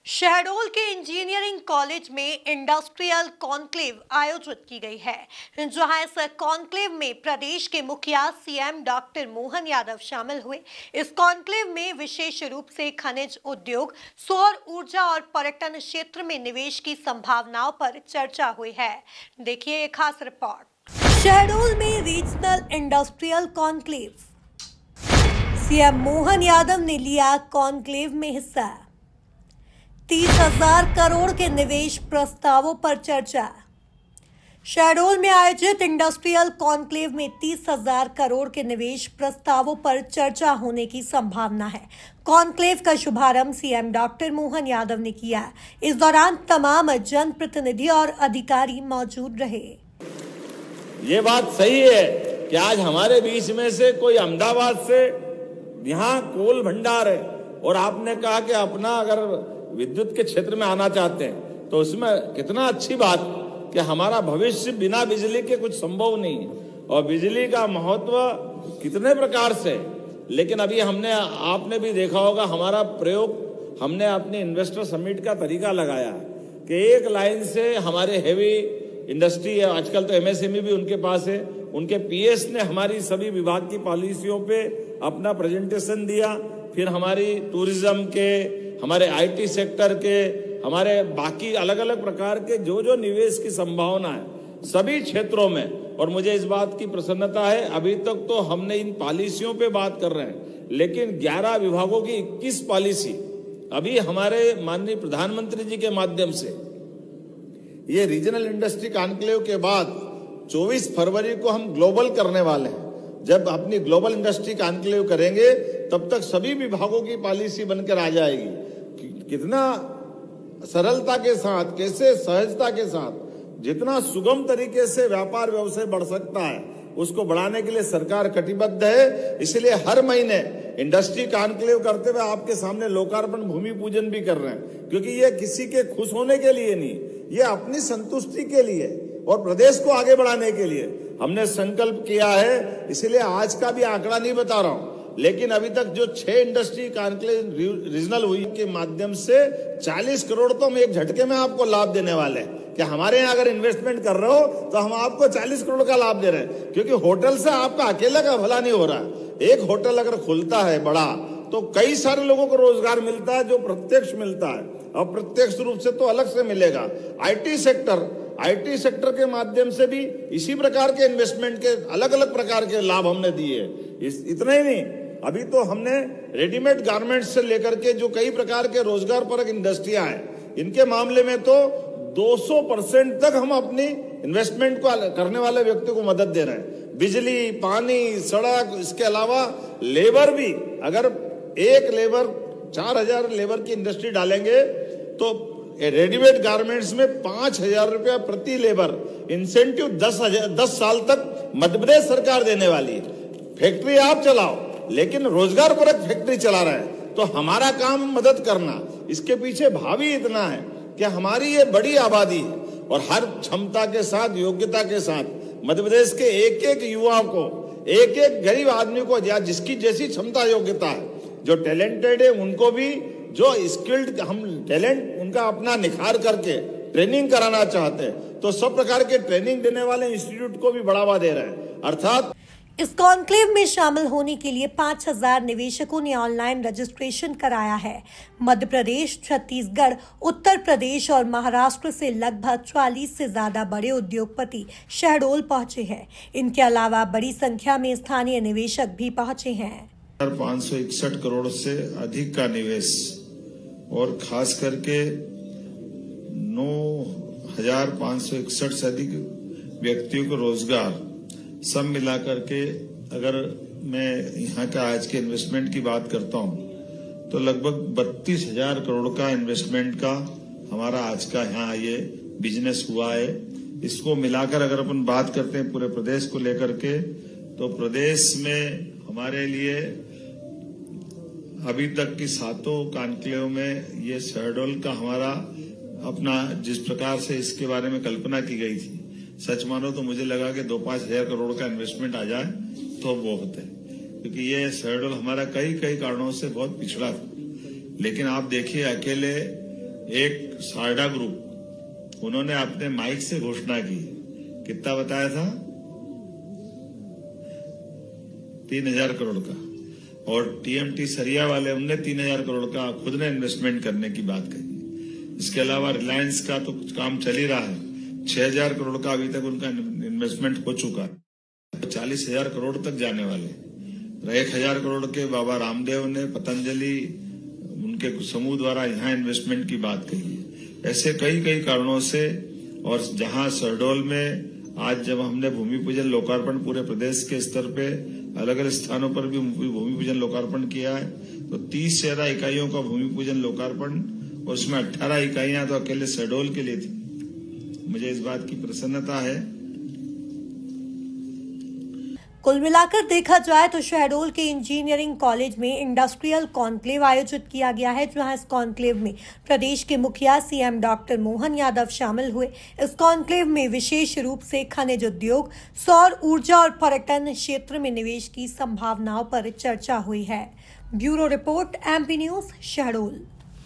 शहडोल के engineering college में industrial conclave आयोजित की गई है, जहां इस कॉन्क्लेव में प्रदेश के मुखिया सीएम डॉक्टर मोहन यादव शामिल हुए। इस कॉन्क्लेव में विशेष रूप से खनिज उद्योग, सौर ऊर्जा और पर्यटन क्षेत्र में निवेश की संभावनाओं पर चर्चा हुई है। देखिए एक खास रिपोर्ट। शहडोल में regional industrial conclave, CM Mohan Yadav ने लिया कॉन्क्लेव में हिस्सा। 30,000 करोड़ के निवेश प्रस्तावों पर चर्चा। शहडोल में आयोजित इंडस्ट्रियल कॉन्क्लेव में 30,000 करोड़ के निवेश प्रस्तावों पर चर्चा होने की संभावना है। कॉन्क्लेव का शुभारंभ सीएम डॉक्टर मोहन यादव ने किया। इस दौरान तमाम जनप्रतिनिधि और अधिकारी मौजूद रहे। ये बात सही है कि आज हमारे बीच में से कोई अहमदाबाद से यहाँ कोल भंडार है और आपने कहा कि अपना अगर विद्युत के क्षेत्र में आना चाहते हैं तो उसमें कितना अच्छी बात कि हमारा भविष्य बिना बिजली के कुछ संभव नहीं है और बिजली का महत्व कितने प्रकार से। लेकिन अभी आपने भी देखा होगा हमारा प्रयोग, हमने अपनी इन्वेस्टर समिट का तरीका लगाया कि एक लाइन से हमारे हेवी इंडस्ट्री है, आजकल तो एमएसएमई भी उनके पास है, उनके पीएस ने हमारी सभी विभाग की पॉलिसियों पे अपना प्रेजेंटेशन दिया। फिर हमारी टूरिज्म के, हमारे आईटी सेक्टर के, हमारे बाकी अलग अलग प्रकार के जो निवेश की संभावना है सभी क्षेत्रों में। और मुझे इस बात की प्रसन्नता है, अभी तक तो हमने इन पॉलिसियों पे बात कर रहे हैं, लेकिन 11 विभागों की 21 पॉलिसी अभी हमारे माननीय प्रधानमंत्री जी के माध्यम से ये रीजनल इंडस्ट्री कॉन्क्लेव के बाद 24 फरवरी को हम ग्लोबल करने वाले हैं। जब अपनी ग्लोबल इंडस्ट्री कॉन्क्लेव करेंगे तब तक सभी विभागों की पॉलिसी बनकर आ जाएगी। कितना सरलता के साथ, कैसे सहजता के साथ, जितना सुगम तरीके से व्यापार व्यवसाय बढ़ सकता है उसको बढ़ाने के लिए सरकार कटिबद्ध है। इसलिए हर महीने इंडस्ट्री कॉन्क्लेव करते हुए आपके सामने लोकार्पण भूमि पूजन भी कर रहे हैं, क्योंकि ये किसी के खुश होने के लिए नहीं, ये अपनी संतुष्टि के लिए और प्रदेश को आगे बढ़ाने के लिए हमने संकल्प किया है। इसलिए आज का भी आंकड़ा नहीं बता रहा हूं, लेकिन अभी तक जो 6 इंडस्ट्री कॉन्क्लेव रीजनल हुई के माध्यम से 40 करोड़ तो हम एक झटके में आपको लाभ देने वाले हैं कि हमारे यहाँ अगर इन्वेस्टमेंट कर रहे हो तो हम आपको 40 करोड़ का लाभ दे रहे हैं। क्योंकि होटल से आपका अकेला का भला नहीं हो रहा। एक होटल अगर खुलता है बड़ा तो कई सारे लोगों को रोजगार मिलता है, जो प्रत्यक्ष मिलता है, अप्रत्यक्ष रूप से तो अलग से मिलेगा। आईटी सेक्टर के माध्यम से भी इसी प्रकार के इन्वेस्टमेंट के अलग अलग प्रकार के लाभ हमने दिए। इतना ही नहीं, अभी तो हमने रेडीमेड गारमेंट्स से लेकर के जो कई प्रकार के रोजगार परक इंडस्ट्रियां हैं, इनके मामले में तो 200% तक हम अपनी इन्वेस्टमेंट को करने वाले व्यक्ति को मदद दे रहे हैं। बिजली, पानी, सड़क, इसके अलावा लेबर भी, अगर एक लेबर 4,000 लेबर की इंडस्ट्री डालेंगे तो रेडीमेड गारमेंट्स में 5,000 रुपया प्रति लेबर इंसेंटिव 10 साल तक मध्य प्रदेश सरकार देने वाली है। फैक्ट्री आप चलाओ, लेकिन रोजगार परक फैक्ट्री चला रहे हैं तो हमारा काम मदद करना। इसके पीछे भावी इतना है कि हमारी ये बड़ी आबादी है और हर क्षमता के साथ, योग्यता के साथ मध्य प्रदेश के एक एक युवा को, एक एक गरीब आदमी को, या जिसकी जैसी क्षमता योग्यता है, जो टैलेंटेड है उनको भी, जो स्किल्ड हम टैलेंट उनका अपना निखार करके ट्रेनिंग कराना चाहते हैं तो सब प्रकार के ट्रेनिंग देने वाले इंस्टीट्यूट को भी बढ़ावा दे रहे हैं। अर्थात इस कॉन्क्लेव में शामिल होने के लिए 5,000 निवेशकों ने ऑनलाइन रजिस्ट्रेशन कराया है। मध्य प्रदेश, छत्तीसगढ़, उत्तर प्रदेश और महाराष्ट्र से लगभग 40 से ज्यादा बड़े उद्योगपति शहडोल पहुंचे हैं। इनके अलावा बड़ी संख्या में स्थानीय निवेशक भी पहुंचे हैं। 561 करोड़ से अधिक का निवेश और खास करके 9,561 से अधिक व्यक्तियों को रोजगार, सब मिलाकर के अगर मैं यहाँ का आज के इन्वेस्टमेंट की बात करता हूँ तो लगभग 32,000 करोड़ का इन्वेस्टमेंट का हमारा आज का यहाँ ये बिजनेस हुआ है। इसको मिलाकर अगर अपन बात करते हैं पूरे प्रदेश को लेकर के, तो प्रदेश में हमारे लिए अभी तक की 7 कॉन्क्लेव में ये शहडोल का हमारा अपना जिस प्रकार से इसके बारे में कल्पना की गई थी, सच मानो तो मुझे लगा कि 2-5 हजार करोड़ का इन्वेस्टमेंट आ जाए तो बहुत है, क्योंकि ये शहडोल हमारा कई कारणों से बहुत पिछड़ा था। लेकिन आप देखिए, अकेले एक सारडा ग्रुप, उन्होंने अपने माइक से घोषणा की, कितना बताया था? 3,000 करोड़ का। और टीएमटी सरिया वाले, उनने 3,000 करोड़ का खुद ने इन्वेस्टमेंट करने की बात कही। इसके अलावा रिलायंस का तो काम चल ही रहा है, 6,000 करोड़ का अभी तक उनका इन्वेस्टमेंट हो चुका है, 40,000 करोड़ तक जाने वाले। 1,000 करोड़ के बाबा रामदेव ने, पतंजलि, उनके समूह द्वारा यहाँ इन्वेस्टमेंट की बात कही है। ऐसे कई कारणों से, और जहां शहडोल में आज जब हमने भूमि पूजन लोकार्पण पूरे प्रदेश के स्तर पे अलग अलग स्थानों पर भी भूमि पूजन लोकार्पण किया है, तो 30 से ज्यादा इकाइयों का भूमि पूजन लोकार्पण, और उसमें 18 इकाइयां तो अकेले शहडोल के लिए थी। मुझे इस बात की प्रसन्नता है। कुल मिलाकर देखा जाए तो शहडोल के इंजीनियरिंग कॉलेज में इंडस्ट्रियल कॉन्क्लेव आयोजित किया गया है, जहां इस कॉन्क्लेव में प्रदेश के मुखिया सीएम डॉक्टर मोहन यादव शामिल हुए। इस कॉन्क्लेव में विशेष रूप से खनिज उद्योग, सौर ऊर्जा और पर्यटन क्षेत्र में निवेश की संभावनाओं पर चर्चा हुई है। Bureau report, MP news, Shahdol.